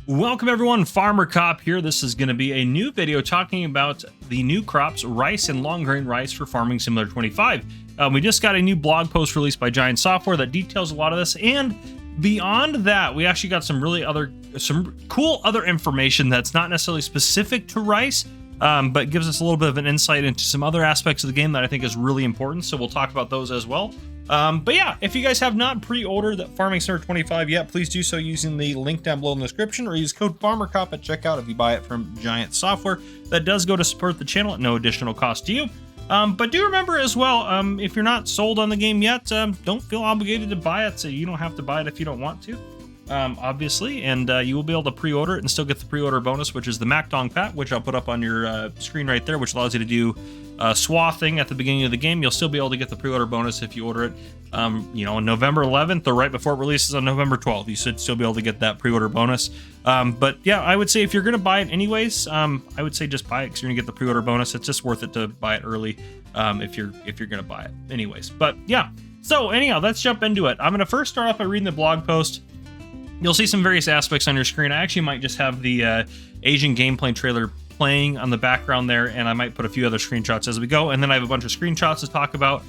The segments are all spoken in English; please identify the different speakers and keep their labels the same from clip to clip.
Speaker 1: Welcome everyone, Farmer Cop here. This is going to be a new video talking about the new crops, rice and long grain rice for Farming Simulator 25. We just got a new blog post released by Giant Software that details a lot of this, and beyond that, we actually got some cool other information that's not necessarily specific to rice, but gives us a little bit of an insight into some other aspects of the game that I think is really important, so we'll talk about those as well. But yeah, if you guys have not pre-ordered that Farming Simulator 25 yet, please do so using the link down below in the description, or use code FarmerCop at checkout if you buy it from Giant Software. That does go to support the channel at no additional cost to you. But do remember as well, if you're not sold on the game yet, don't feel obligated to buy it, so you don't have to buy it if you don't want to, obviously, and you will be able to pre-order it and still get the pre-order bonus, which is the MacDong Pat, which I'll put up on your screen right there, which allows you to do swathing at the beginning of the game. You'll still be able to get the pre-order bonus if you order it, on November 11th or right before it releases on November 12th. You should still be able to get that pre-order bonus. But yeah, I would say if you're going to buy it anyways, I would say just buy it because you're going to get the pre-order bonus. It's just worth it to buy it early if you're going to buy it anyways. But yeah, so anyhow, let's jump into it. I'm going to first start off by reading the blog post. You'll see some various aspects on your screen. I actually might just have the Asian gameplay trailer playing on the background there, and I might put a few other screenshots as we go, and then I have a bunch of screenshots to talk about,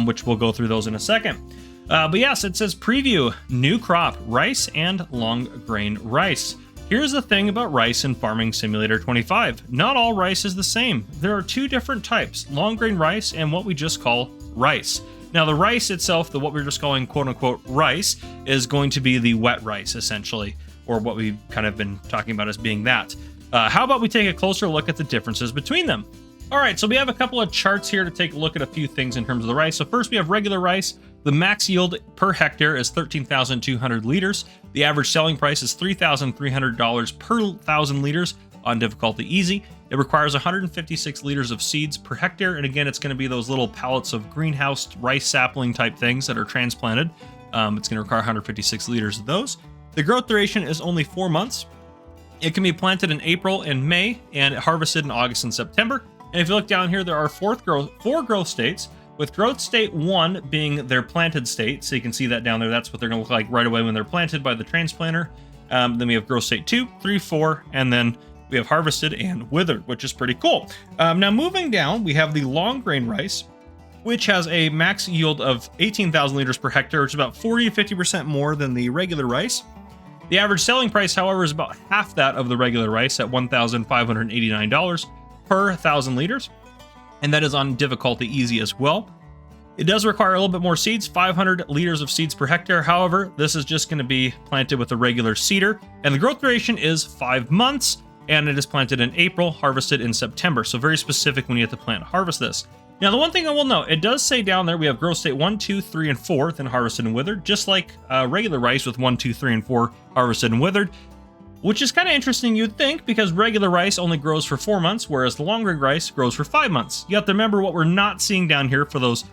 Speaker 1: which we'll go through those in a second. But yes, it says preview, new crop, rice and long grain rice. Here's the thing about rice in Farming Simulator 25. Not all rice is the same. There are two different types, long grain rice and what we just call rice. Now the rice itself, what we're just calling quote-unquote rice, is going to be the wet rice essentially, or what we've kind of been talking about as being that. How about we take a closer look at the differences between them? All right, so we have a couple of charts here to take a look at a few things in terms of the rice. So first we have regular rice. The max yield per hectare is 13,200 liters. The average selling price is $3,300 per 1,000 liters on difficulty easy. It requires 156 liters of seeds per hectare, and again, it's going to be those little pallets of greenhouse rice sapling type things that are transplanted. It's going to require 156 liters of those. The growth duration is only 4 months. It can be planted in April and May and harvested in August and September. And if you look down here, there are four growth states, with growth state 1 being their planted state. So you can see that down there. That's what they're going to look like right away when they're planted by the transplanter. Then we have growth state 2, 3, 4, and then we have harvested and withered, which is pretty cool. Now moving down, we have the long grain rice, which has a max yield of 18,000 liters per hectare, which is about 40 to 50% more than the regular rice. The average selling price, however, is about half that of the regular rice at $1,589 per 1,000 liters, and that is on difficulty easy as well. It does require a little bit more seeds, 500 liters of seeds per hectare. However, this is just going to be planted with a regular seeder, and the growth duration is 5 months, and it is planted in April, harvested in September. So very specific when you have to plant and harvest this. Now, the one thing I will note, it does say down there we have growth state 1, 2, 3, and 4, then harvested and withered, just like regular rice with 1, 2, 3, and 4 harvested and withered, which is kind of interesting, you'd think, because regular rice only grows for 4 months, whereas the long grain rice grows for 5 months. You have to remember what we're not seeing down here for those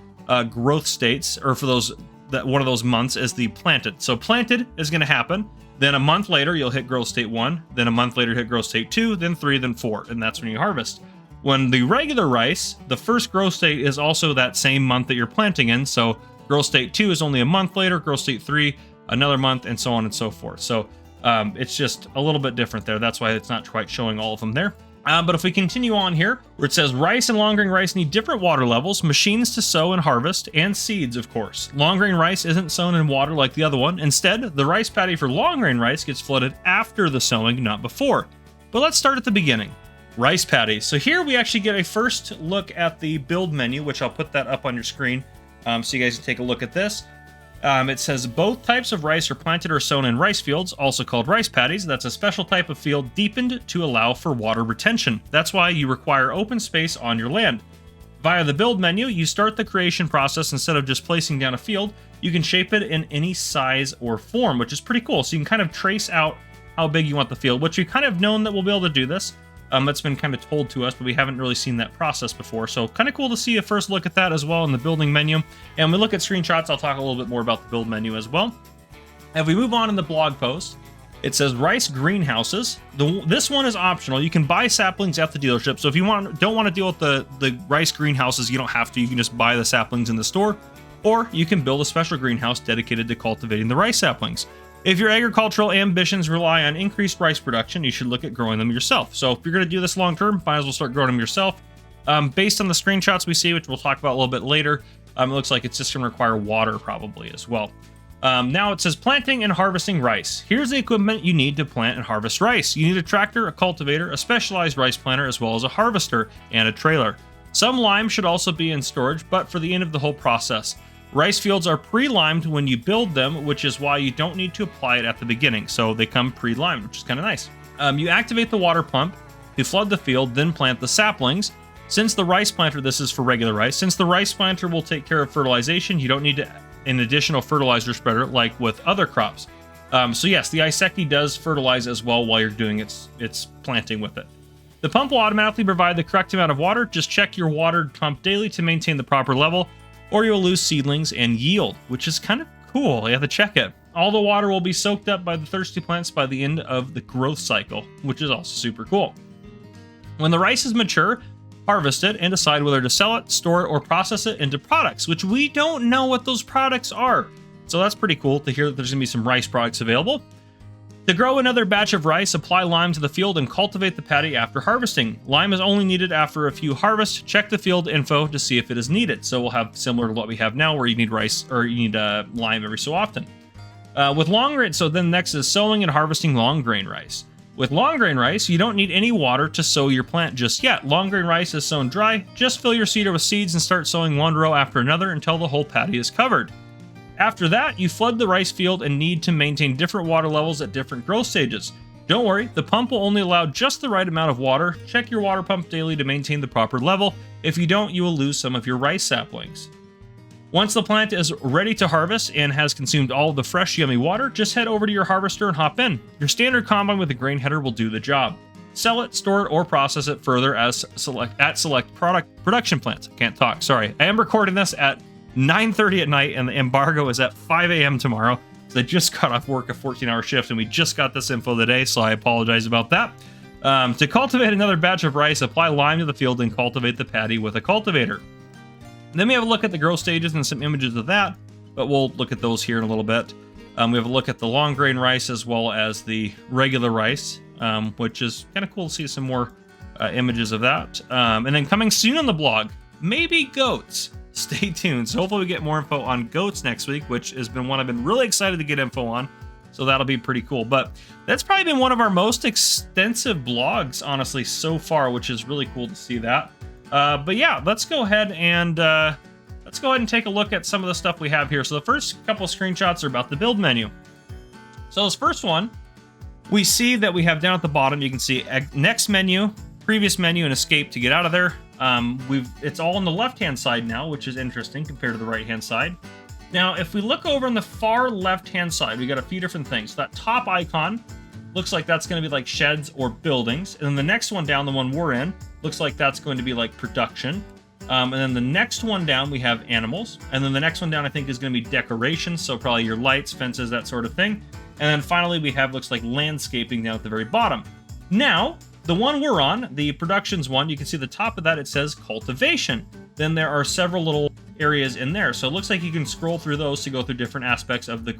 Speaker 1: growth states, or for those one of those months is the planted. So planted is going to happen. Then a month later, you'll hit growth state 1. Then a month later, hit growth state 2, then 3, then 4, and that's when you harvest. When the regular rice, the first growth state is also that same month that you're planting in. So growth state 2 is only a month later, growth state 3, another month, and so on and so forth. So it's just a little bit different there. That's why it's not quite showing all of them there. But if we continue on here, where it says rice and long grain rice need different water levels, machines to sow and harvest, and seeds, of course. Long grain rice isn't sown in water like the other one. Instead, the rice paddy for long grain rice gets flooded after the sowing, not before. But let's start at the beginning. Rice paddies. So here we actually get a first look at the build menu, which I'll put that up on your screen so you guys can take a look at this. It says both types of rice are planted or sown in rice fields, also called rice paddies. That's a special type of field deepened to allow for water retention. That's why you require open space on your land. Via the build menu, you start the creation process. Instead of just placing down a field, you can shape it in any size or form, which is pretty cool. So you can kind of trace out how big you want the field, which we've kind of known that we'll be able to do this. That's been kind of told to us, but we haven't really seen that process before. So kind of cool to see a first look at that as well in the building menu. And when we look at screenshots, I'll talk a little bit more about the build menu as well. If we move on in the blog post, it says rice greenhouses. This one is optional. You can buy saplings at the dealership. So if you don't want to deal with the rice greenhouses, you don't have to. You can just buy the saplings in the store, or you can build a special greenhouse dedicated to cultivating the rice saplings. If your agricultural ambitions rely on increased rice production, you should look at growing them yourself. So if you're going to do this long term, might as well start growing them yourself. Based on the screenshots we see, which we'll talk about a little bit later, it looks like it's just going to require water probably as well. Now it says planting and harvesting rice. Here's the equipment you need to plant and harvest rice. You need a tractor, a cultivator, a specialized rice planter, as well as a harvester and a trailer. Some lime should also be in storage, but for the end of the whole process. Rice fields are pre-limed when you build them, which is why you don't need to apply it at the beginning. So they come pre-limed, which is kind of nice. You activate the water pump to flood the field, then plant the saplings. Since the rice planter, this is for regular rice, since the rice planter will take care of fertilization, you don't need an additional fertilizer spreader like with other crops. So yes, the Iseki does fertilize as well while you're doing its planting with it. The pump will automatically provide the correct amount of water. Just check your water pump daily to maintain the proper level, or you'll lose seedlings and yield, which is kind of cool. You have to check it. All the water will be soaked up by the thirsty plants by the end of the growth cycle, which is also super cool. When the rice is mature, harvest it and decide whether to sell it, store it, or process it into products, which we don't know what those products are. So that's pretty cool to hear that there's going to be some rice products available. To grow another batch of rice, apply lime to the field and cultivate the paddy after harvesting. Lime is only needed after a few harvests. Check the field info to see if it is needed. So we'll have similar to what we have now, where you need rice or you need lime every so often. With long grain, so then next is sowing and harvesting long grain rice. With long grain rice, you don't need any water to sow your plant just yet. Long grain rice is sown dry. Just fill your seeder with seeds and start sowing one row after another until the whole paddy is covered. After that, you flood the rice field and need to maintain different water levels at different growth stages. Don't worry, the pump will only allow just the right amount of water. Check your water pump daily to maintain the proper level. If you don't, you will lose some of your rice saplings. Once the plant is ready to harvest and has consumed all of the fresh, yummy water, just head over to your harvester and hop in. Your standard combine with a grain header will do the job. Sell it, store it, or process it further at select production plants. I can't talk, sorry. I am recording this at 9:30 at night, and the embargo is at 5 a.m. tomorrow. So I just got off work a 14-hour shift, and we just got this info today, so I apologize about that. To cultivate another batch of rice, apply lime to the field and cultivate the paddy with a cultivator. Then we have a look at the growth stages and some images of that, but we'll look at those here in a little bit. We have a look at the long grain rice as well as the regular rice, which is kind of cool to see some more images of that. And then coming soon on the blog, maybe goats. Stay tuned. So hopefully we get more info on goats next week, which has been one I've been really excited to get info on. So that'll be pretty cool. But that's probably been one of our most extensive blogs, honestly, so far, which is really cool to see that. But yeah, let's go ahead and take a look at some of the stuff we have here. So the first couple of screenshots are about the build menu. So this first one, we see that we have down at the bottom, you can see next menu, previous menu, and escape to get out of there. It's all on the left-hand side now, which is interesting compared to the right-hand side. Now, if we look over on the far left-hand side, we got a few different things. So that top icon looks like that's going to be like sheds or buildings. And then the next one down, the one we're in, looks like that's going to be like production. And then the next one down, we have animals. And then the next one down, I think, is going to be decorations. So probably your lights, fences, that sort of thing. And then finally, we have, looks like landscaping down at the very bottom. Now, the one we're on, the productions one, you can see the top of that, it says cultivation. Then there are several little areas in there. So it looks like you can scroll through those to go through different aspects of the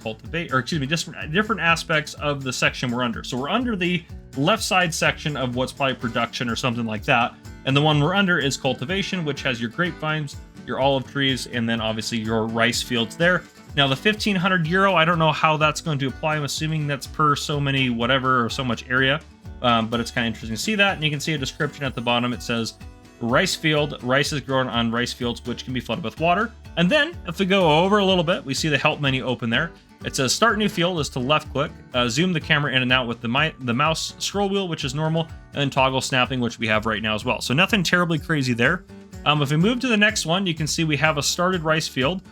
Speaker 1: different aspects of the section we're under. So we're under the left side section of what's probably production or something like that. And the one we're under is cultivation, which has your grapevines, your olive trees, and then obviously your rice fields there. Now the 1,500 euro, I don't know how that's going to apply. I'm assuming that's per so many whatever or so much area. But it's kind of interesting to see that. And you can see a description at the bottom. It says rice field, rice is grown on rice fields, which can be flooded with water. And then if we go over a little bit, we see the help menu open there. It says start new field is to left click, zoom the camera in and out with the mouse scroll wheel, which is normal, and then toggle snapping, which we have right now as well. So nothing terribly crazy there. If we move to the next one, you can see we have a started rice field.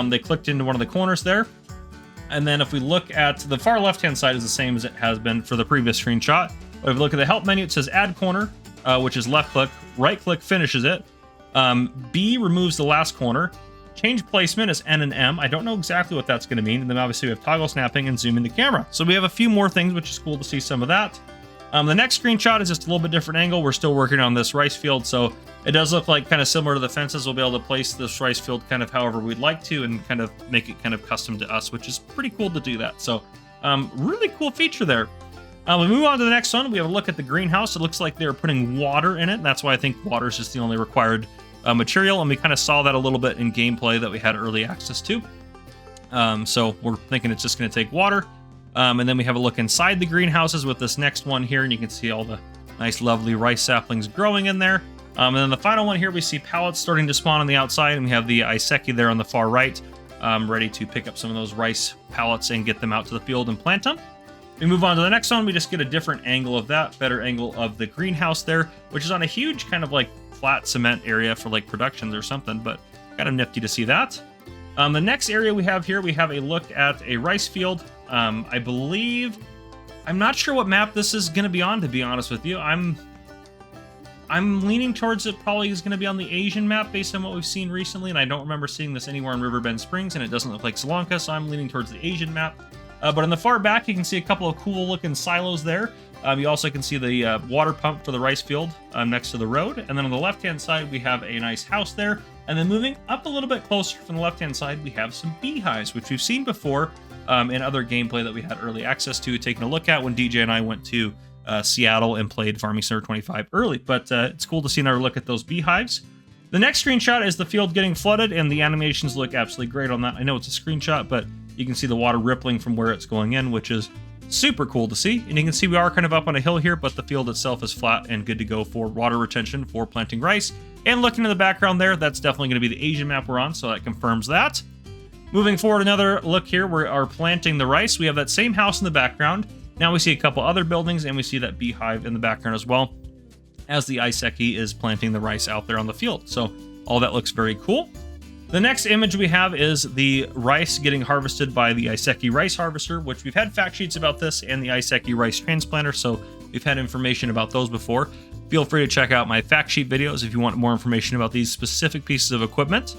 Speaker 1: They clicked into one of the corners there. And then if we look at the far left-hand side is the same as it has been for the previous screenshot. But if we look at the help menu, it says add corner, which is left click, right click finishes it. B removes the last corner. Change placement is N and M. I don't know exactly what that's going to mean. And then obviously we have toggle snapping and zooming the camera. So we have a few more things, which is cool to see some of that. The next screenshot is just a little bit different angle. We're still working on this rice field, so it does look like kind of similar to the fences. We'll be able to place this rice field kind of however we'd like to and kind of make it kind of custom to us, which is pretty cool to do that. So Really cool feature there. We move on to the next one. We have a look at the greenhouse. It looks like they're putting water in it. That's why I think water is just the only required material. And we kind of saw that a little bit in gameplay that we had early access to. So we're thinking it's just going to take water. And then we have a look inside the greenhouses with this next one here. And you can see all the nice, lovely rice saplings growing in there. And then the final one here, we see pallets starting to spawn on the outside. And we have the Iseki there on the far right, ready to pick up some of those rice pallets and get them out to the field and plant them. We move on to the next one. We just get a different angle of that, better angle of the greenhouse there, which is on a huge kind of like flat cement area for like productions or something, but kind of nifty to see that. The next area we have here, we have a look at a rice field. I believe, I'm not sure what map this is going to be on, to be honest with you. I'm leaning towards it probably is going to be on the Asian map based on what we've seen recently, and I don't remember seeing this anywhere in Riverbend Springs, and it doesn't look like Sri Lanka, so I'm leaning towards the Asian map. But in the far back, you can see a couple of cool looking silos there. You also can see the water pump for the rice field next to the road. And then on the left-hand side, we have a nice house there. And then moving up a little bit closer from the left-hand side, we have some beehives, which we've seen before in other gameplay that we had early access to, taking a look at when DJ and I went to Seattle and played Farming Simulator 25 early. But it's cool to see another look at those beehives. The next screenshot is the field getting flooded, and the animations look absolutely great on that. I know it's a screenshot, but you can see the water rippling from where it's going in, which is super cool to see. And you can see we are kind of up on a hill here, but the field itself is flat and good to go for water retention for planting rice. And looking in the background there, that's definitely going to be the Asian map we're on, so that confirms that. Moving forward, another look here, we are planting the rice. We have that same house in the background. Now we see a couple other buildings, and we see that beehive in the background as well, as the Iseki is planting the rice out there on the field. So all that looks very cool. The next image we have is the rice getting harvested by the Iseki rice harvester, which we've had fact sheets about this, and the Iseki rice transplanter, so we've had information about those before. Feel free to check out my fact sheet videos if you want more information about these specific pieces of equipment.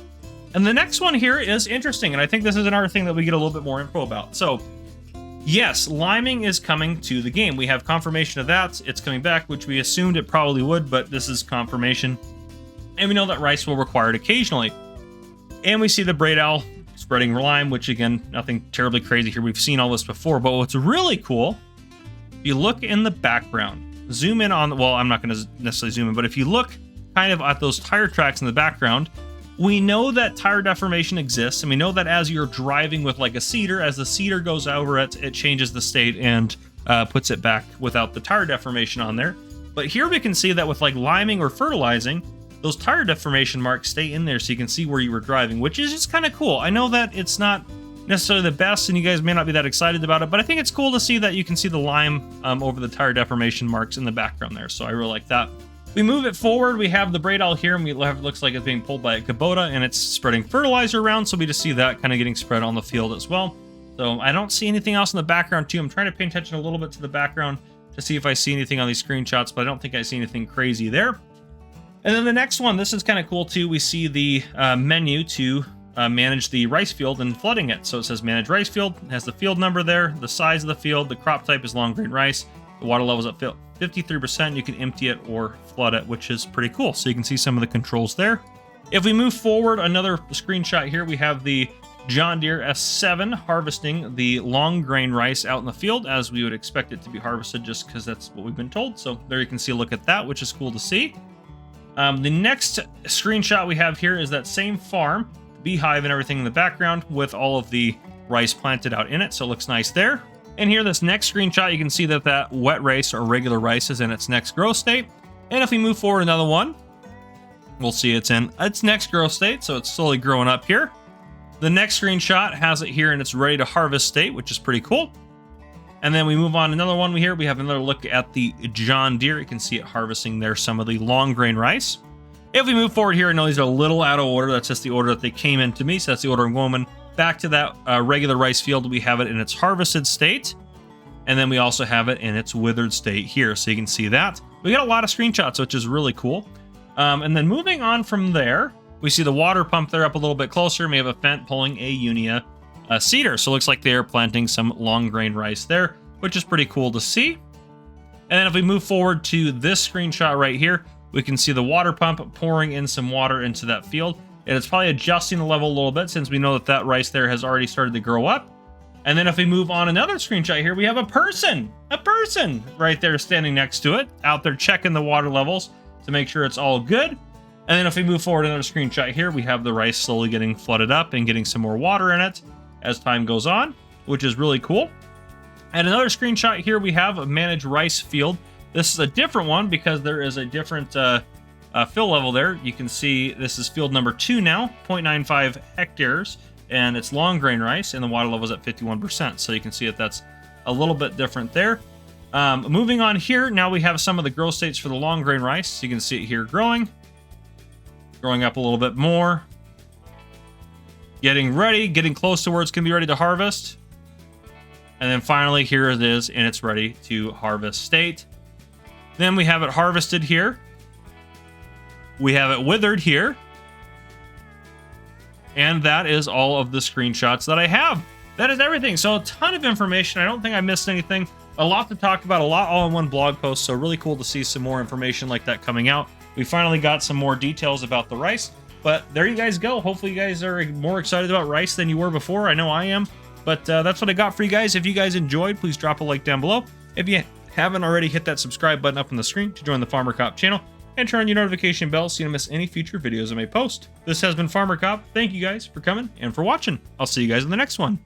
Speaker 1: And the next one here is interesting, and I think this is another thing that we get a little bit more info about. So, yes, liming is coming to the game. We have confirmation of that. It's coming back, which we assumed it probably would, but this is confirmation. And we know that rice will require it occasionally. And we see the braid owl spreading lime, which again, nothing terribly crazy here. We've seen all this before, but what's really cool, if you look in the background, zoom in on, well, I'm not going to necessarily zoom in, but if you look kind of at those tire tracks in the background, we know that tire deformation exists, and we know that as you're driving with like a seeder, as the seeder goes over it, it changes the state and puts it back without the tire deformation on there. But here we can see that with like liming or fertilizing, those tire deformation marks stay in there so you can see where you were driving, which is just kind of cool. I know that it's not necessarily the best and you guys may not be that excited about it, but I think it's cool to see that you can see the lime over the tire deformation marks in the background there, so I really like that. We move it forward, we have the braid owl here, and we have, it looks like it's being pulled by a Kubota, and it's spreading fertilizer around, so we just see that kind of getting spread on the field as well. So I don't see anything else in the background too. I'm trying to pay attention a little bit to the background to see if I see anything on these screenshots, but I don't think I see anything crazy there. And then the next one, this is kind of cool too. We see the menu to manage the rice field and flooding it. So it says manage rice field, it has the field number there, the size of the field, the crop type is long grain rice, the water level's at 53%, you can empty it or flood it, which is pretty cool. So you can see some of the controls there. If we move forward, another screenshot here, we have the John Deere S7 harvesting the long grain rice out in the field as we would expect it to be harvested just because that's what we've been told. So there you can see a look at that, which is cool to see. The next screenshot we have here is that same farm, beehive and everything in the background with all of the rice planted out in it. So it looks nice there. And here, this next screenshot, you can see that that wet rice or regular rice is in its next growth state. And if we move forward another one, we'll see it's in its next growth state. So it's slowly growing up here. The next screenshot has it here in its ready to harvest state, which is pretty cool. And then we move on another one here. We have another look at the John Deere. You can see it harvesting there some of the long grain rice. If we move forward here, I know these are a little out of order. That's just the order that they came into me. So that's the order I'm going. Back to that regular rice field, we have it in its harvested state. And then we also have it in its withered state here. So you can see that. We got a lot of screenshots, which is really cool. And then moving on from there, we see the water pump there up a little bit closer. We have a Fendt pulling a Unia seeder. So it looks like they're planting some long grain rice there, which is pretty cool to see. And then if we move forward to this screenshot right here, we can see the water pump pouring in some water into that field. And it's probably adjusting the level a little bit since we know that that rice there has already started to grow up. And then if we move on another screenshot here, we have a person right there standing next to it, out there checking the water levels to make sure it's all good. And then if we move forward another screenshot here, we have the rice slowly getting flooded up and getting some more water in it as time goes on, which is really cool. And another screenshot here, we have a managed rice field. This is a different one because there is a different fill level there. You can see this is field number 2 now, 0.95 hectares. And it's long grain rice, and the water level is at 51%. So you can see that that's a little bit different there. Moving on here, now we have some of the growth states for the long grain rice. So you can see it here growing up a little bit more, getting ready, getting close to where it's going to be ready to harvest. And then finally, here it is in its ready to harvest state. Then we have it harvested here. We have it withered here. And that is all of the screenshots that I have. That is everything. So a ton of information. I don't think I missed anything. A lot to talk about, a lot all in one blog post. So really cool to see some more information like that coming out. We finally got some more details about the rice. But there you guys go. Hopefully you guys are more excited about rice than you were before. I know I am. But that's what I got for you guys. If you guys enjoyed, please drop a like down below. If you haven't already, hit that subscribe button up on the screen to join the Farmer Cop channel. And turn on your notification bell so you don't miss any future videos I may post. This has been Farmer Cop. Thank you guys for coming and for watching. I'll see you guys in the next one.